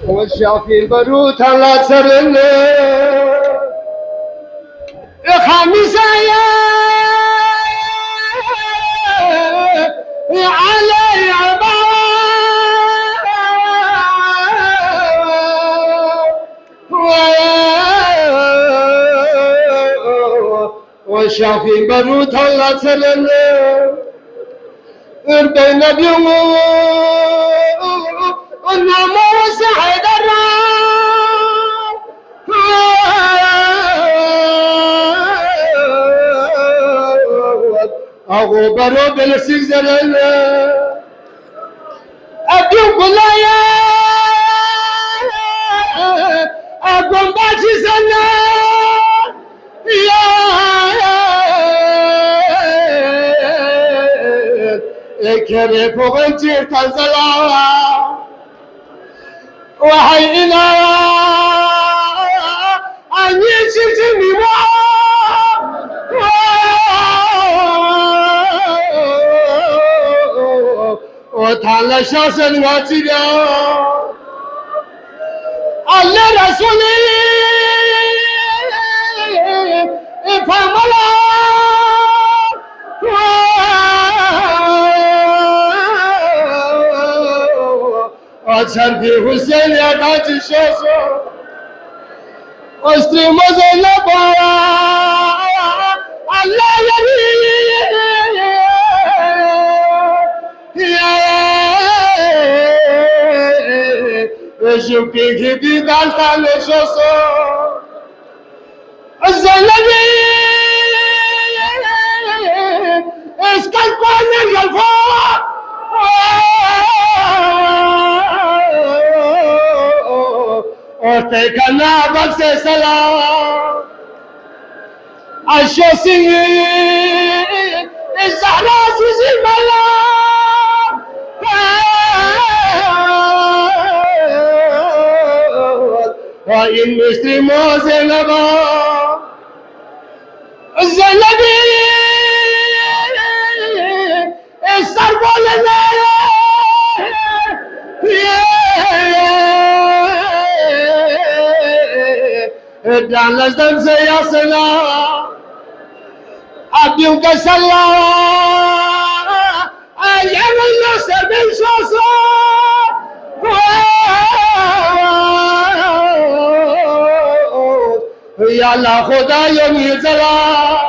والشافي بروت الله سرنا خمسة يا علي والشافي بروت الله سرنا اربينا بيوم النمو وسعد أغو برو بالسجزل أبيو كلايا أقوم باشي سنة كري فوقنتي تنزلا وحي إلى أن يشتني وتعالى شاسن واتينا الله رسولي افهم الله أشهر في حسين يا تاج الشوشو أستري مزلبا الله يريد شوفي كذي دالتان الشوشو الزلبي اسكال كوانا يلفوا Orte canaba se sala Ashosi Zahra Zizi Mala Wa in Mistri Mozelaba Zalabi Sarbala Dallas dan saya salah Abdul Kasalah Ayam Allah sebel sosa Ya Allah Khuda yang yizala